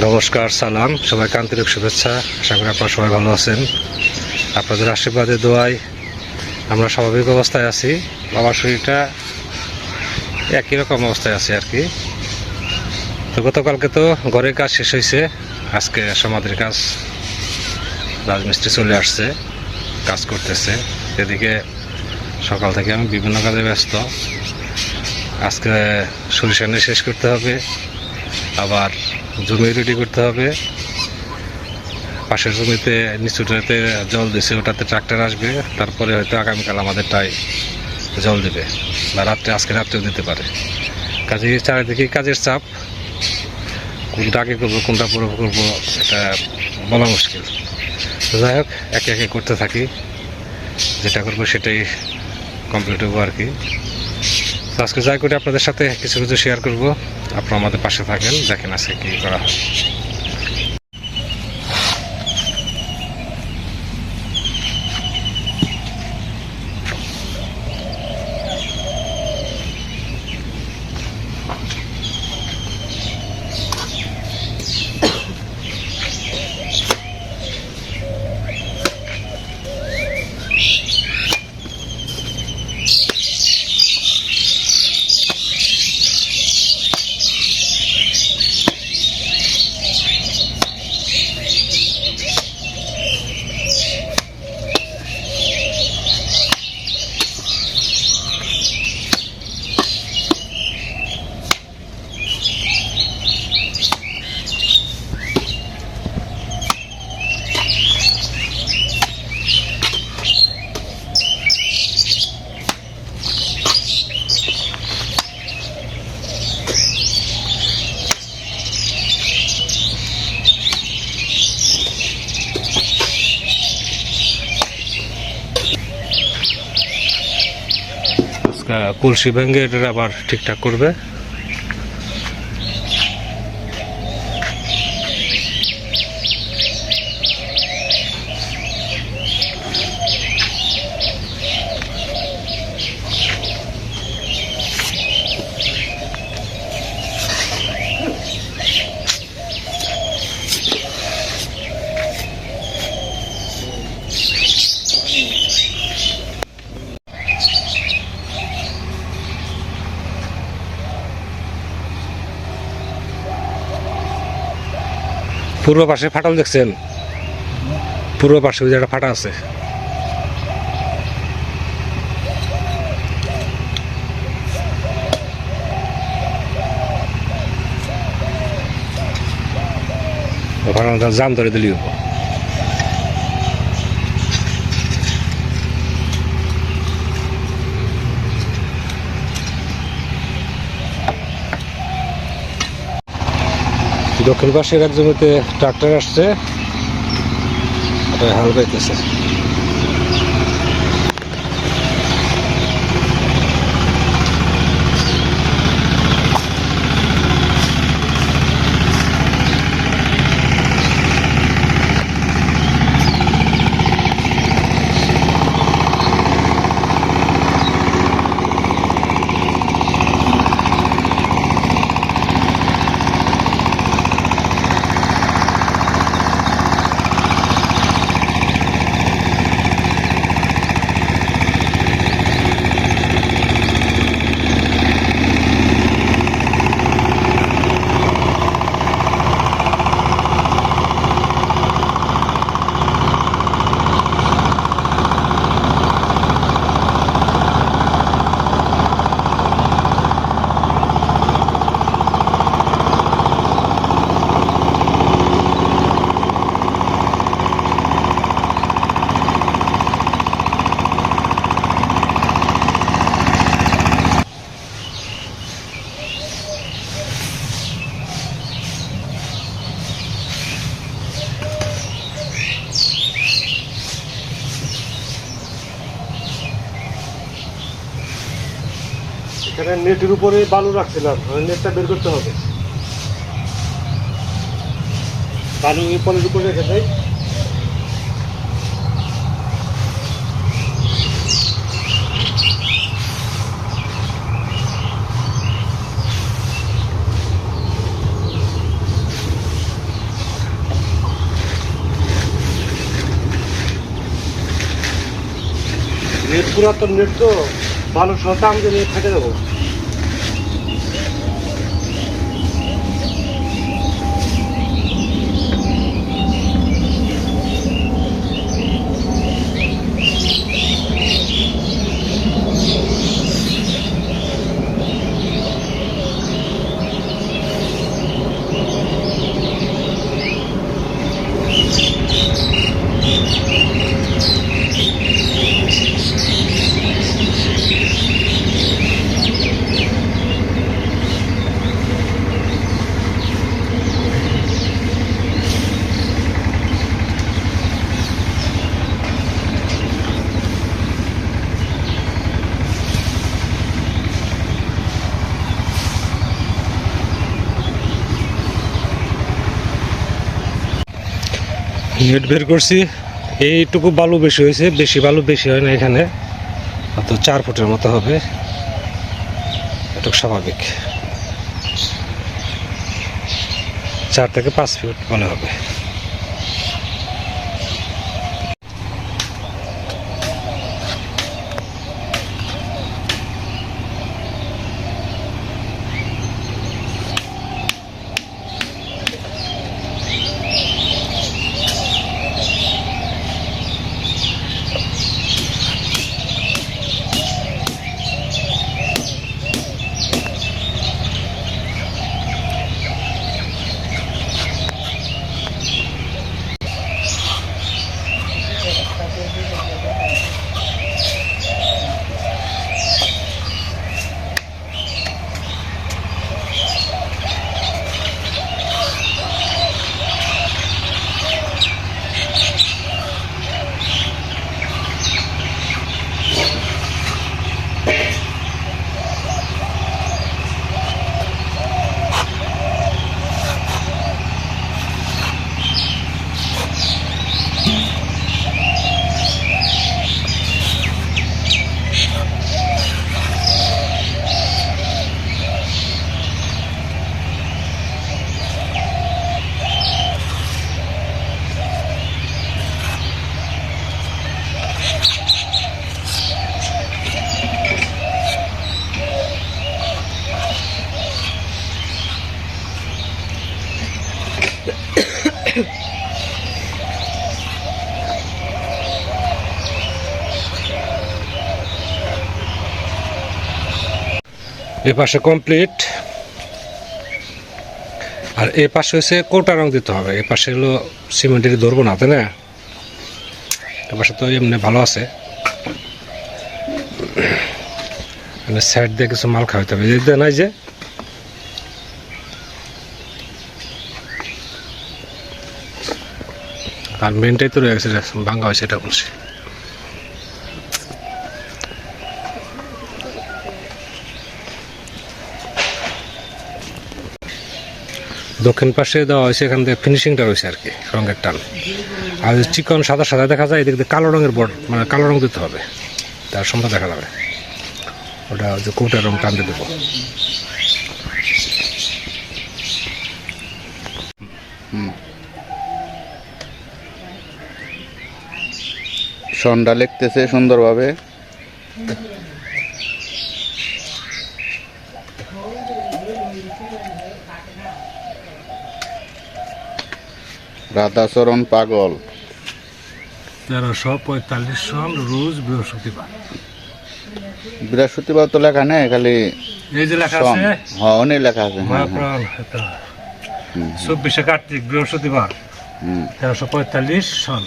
নমস্কার, সালাম, সবাইকে আন্তরিক শুভেচ্ছা। আশা করি আপনারা সবাই ভালো আছেন। আপনাদের আশীর্বাদে দোয়ায় আমরা স্বাভাবিক অবস্থায় আছি। বাবার শরীরটা একই রকম অবস্থায় আছে আর কি। তো গতকালকে তো ঘরের কাজ শেষ হয়েছে, আজকে সমাধির কাজ, রাজমিস্ত্রি চলে আসছে, কাজ করতেছে। এদিকে সকাল থেকে আমি বিভিন্ন কাজে ব্যস্ত। আজকে সরিষা নিয়ে শেষ করতে হবে, আবার জমি রেডি করতে হবে। পাশের জমিতে নিচুটাতে জল দিছে, ওটাতে ট্রাক্টর আসবে, তারপরে হয়তো আগামীকাল আমাদেরটাই জল দেবে, বা আজকে রাত্রেও দিতে পারে। কাজে চারিদিকে কাজের চাপ, কোনটা আগে করবো কোনটা পরে করবো এটা বলা মুশকিল। যাই হোক, একে একে করতে থাকি, যেটা করবো সেটাই কমপ্লিট হবো আর কি। আজকে যাই করে আপনাদের সাথে কিছু কিছু শেয়ার করবো। আপনারা আমাদের পাশে থাকেন, দেখেন আজকে কী করা হয়। কলসি ভেঙে এটা আবার ঠিকঠাক করবে। পূর্ব পাশে ফাটল দেখছেন? পূর্ব পাশে ওই যে একটা ফাটা আছে। ওখানে জাম ধরে দিলি হবো। দক্ষিণ পাশের এক জমিতে ট্রাক্টর আসছে, হাল পাইতেছে। এখানে নেটের উপরে বালু রাখছিলাম, নেটটা বের করতে হবে। বালু পলের উপরে রেখে দেয়। নেট পুরাতন নেট তো ভালো সস্তা আমাদের নেট ফেটে দেবো। নেট বের করছি, এইটুকু বালু বেশি হয়েছে, বেশি বালু বেশি হয় না এখানে, অত 4 ফুটের মতো হবে, এটুকু স্বাভাবিক, 4 থেকে 5 ফুট মনে হবে। এই পাশে কমপ্লিট, আর এই পাশে হচ্ছে কোটা রং দিতে হবে। এই পাশে হলো সিমেন্টের ধরবো না, তাই না? এই পাশে তো এমনি ভালো আছে, সাইড দিয়ে কিছু মাল খাওয়াতে হবে, এই নাই যে আর মেনটাই তো রয়ে গেছে, ভাঙ্গা হয়েছে, এটা বলছি। দক্ষিণ পাশে দেওয়া হয়েছে, এখান থেকে ফিনিশিংটা রয়েছে আর কি, রঙের টান। আর চিকন সাদা সাদা দেখা যায়, এদিক দিয়ে কালো রঙের বোর্ড, মানে কালো রং দিতে হবে, তার সম্ভব দেখা যাবে। ওটা যে কোটার রং টানতে দেবো। সন্ধ্যা লিখতেছে সুন্দরভাবে। রাধাচরণ পাগল, 1345 সাল, রোজ বৃহস্পতিবার। বৃহস্পতিবার তো লেখা নেই, খালি এই যে লেখা আছে, হ্যাঁ অনেক লেখা আছে। 24শে কার্তিক বৃহস্পতিবার, 1345 সাল।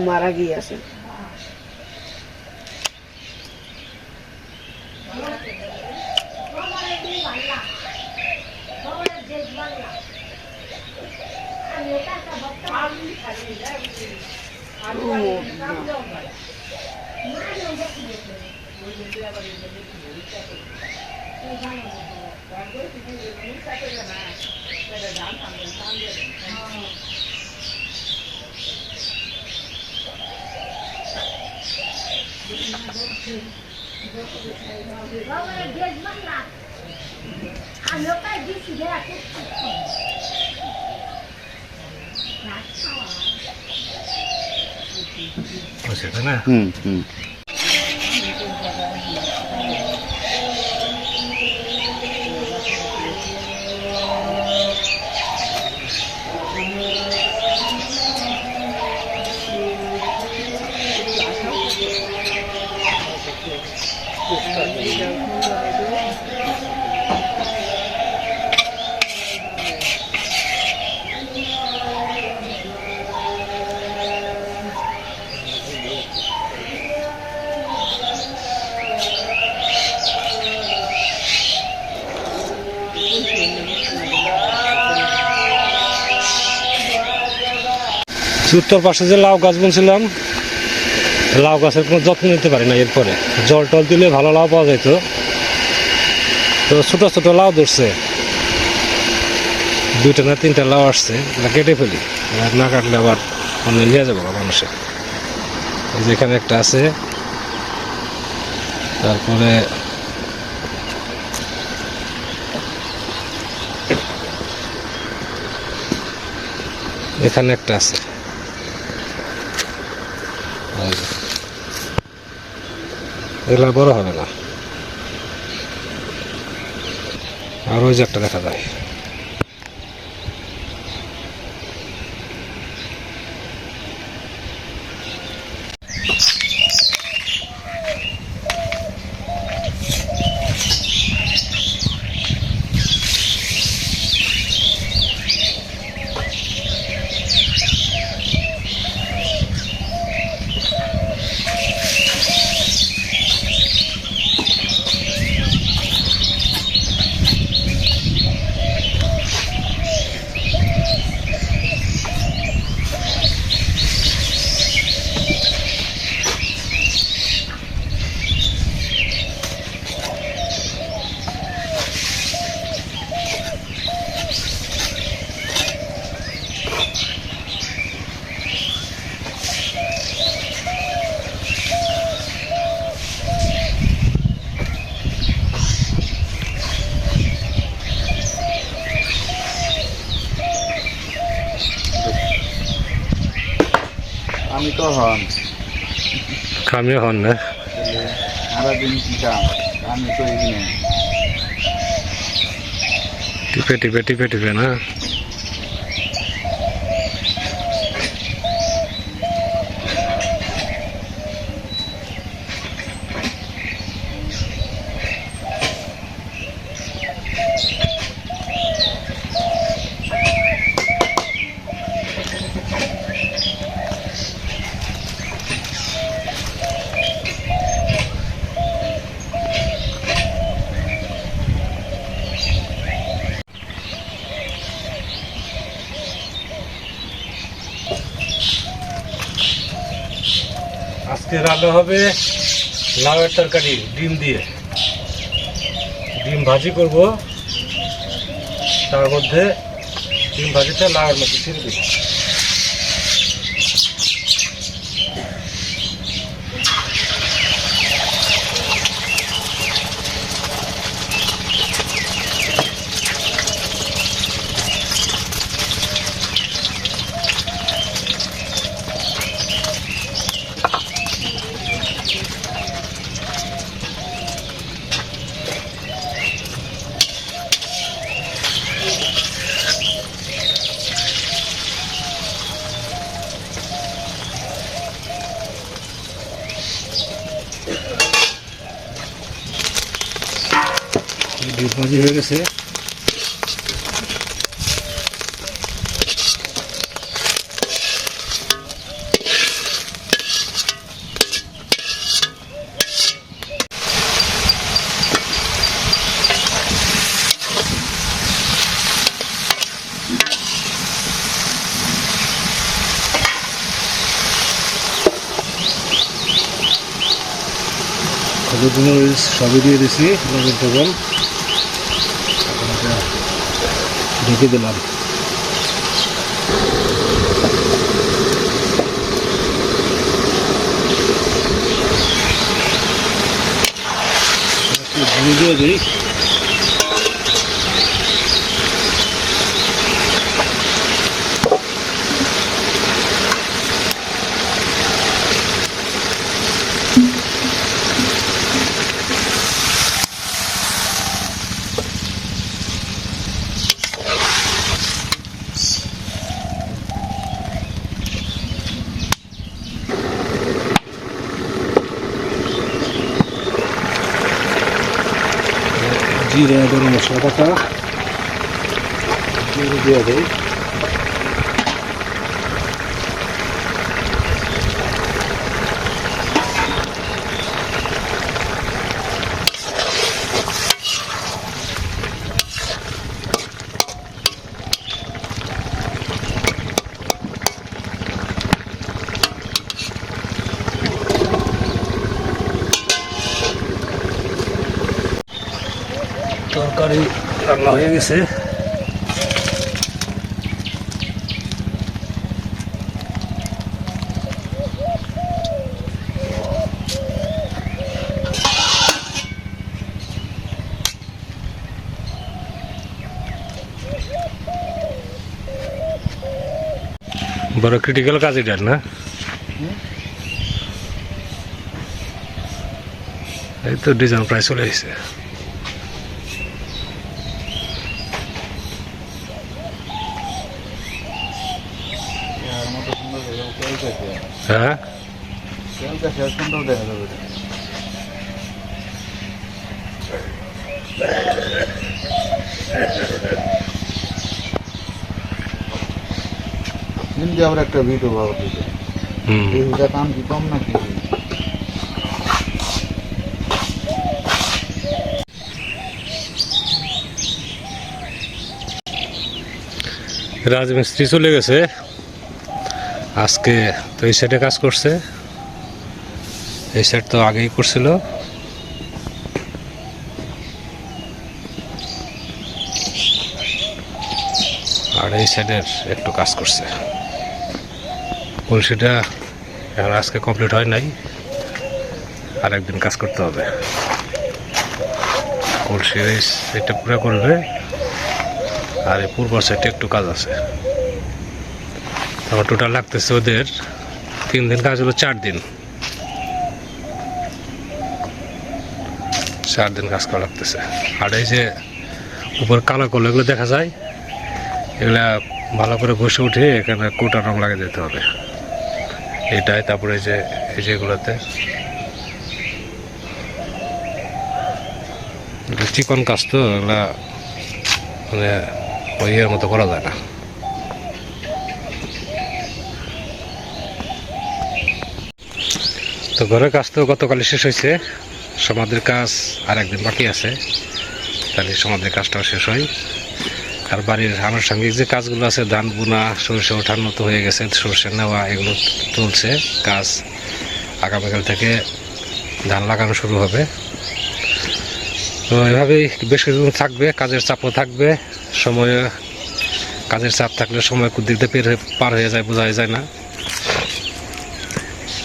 মারা গিয়েছে। হয়েছে তাই না? হুম হুম। উত্তর পাশে যে লাউ গাছ বলছিলাম, লাউ গাছের কোনো যত্ন নিতে পারি না। এরপরে জল টল দিলে ভালো লাউ পাওয়া যেত, তো ছোট ছোট লাউ ধরছে, 2টা না 3টা লাউ আসছে, এটা কেটে ফেলি। আর না কাটলে আবার অন্য নিয়ে যাবো মানুষে। এই যে এখানে একটা আছে, তারপরে এখানে একটা আছে। এগুলা বড় হবে না। আর ওই যে একটা দেখা যায়। আমি তো হন কামিয়ে হন না। সারাদিন কি কাম, আমি তো এখানে টিপে টিপে টিপে টিপে না। আজকে রান্না হবে লাউয়ের তরকারি, ডিম দিয়ে। ডিম ভাজি করব, তার মধ্যে ডিম ভাজিটা লাউয়ের মধ্যে ছেড়ে দিব। ডিম ভাজি হয়ে গেছে। হলুদ মরিচ সবই দিয়ে দিছি, লবণ টবণ ঢেকে দিলাম। ধুয়ে দিয়ে দিই। জিরে গরম মশলা পাতা দিয়ে দেয়। তরকারি রান্না হয়ে গেছে। বড় ক্রিটিক্যাল কাজ এটা না? এই তো ডিজাইন প্রায় চলে এসেছে। হ্যাঁ, সুন্দর দেখা যাবে। হিন্দি আবার একটা ভিডিও বাবা দিতে এইটা দাম কি কম নাকি? রাজমিস্ত্রি চলে গেছে আজকে, তো এই সাইডে কাজ করছে। এই সাইড তো আগেই করছিল। আর এই সাইডের একটু কাজ করছে। কলসিটা এখন আজকে কমপ্লিট হয় নাই, আর একদিন কাজ করতে হবে। কলসির এই সাইডটা পুরো করবে, আর এই পূর্ব সাইডে একটু কাজ আছে। আমার টোটাল লাগতেছে ওদের 3 দিন কাজ হলো 4 দিন। 4 দিন কাজ করা লাগতেছে। আর এই যে উপর কালো কালো এগুলো দেখা যায়, এগুলা ভালো করে বসে উঠে এখানে কোটা রং লাগিয়ে দিতে হবে এটাই। তারপরে এই যে এগুলোতে চিকন কাজ তো, এগুলা মানে ওই ইয়ের মতো করা যায় না। তো ঘরের কাজ তো গতকালই শেষ হয়েছে। সমাধির কাজ আর একদিন বাকি আছে, তাহলে সমাধির কাজটাও শেষ হয়। আর বাড়ির আনুষঙ্গিক যে কাজগুলো আছে, ধান বোনা, সরষে ওঠার মতো হয়ে গেছে, সরষে নেওয়া, এগুলো চলছে কাজ। আগামীকাল থেকে ধান লাগানো শুরু হবে। তো এভাবেই বেশ কিছুদিন থাকবে, কাজের চাপও থাকবে। সময়ে কাজের চাপ থাকলে সময় কোন দিক দিয়ে পার হয়ে যায় বোঝা যায় না।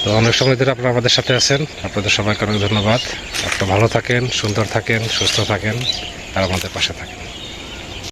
তো অনেক সময় ধরে আপনারা আমাদের সাথে আছেন, আপনাদের সবাইকে অনেক ধন্যবাদ। আপনারা ভালো থাকেন, সুন্দর থাকেন, সুস্থ থাকেন, আর আমাদের পাশে থাকেন।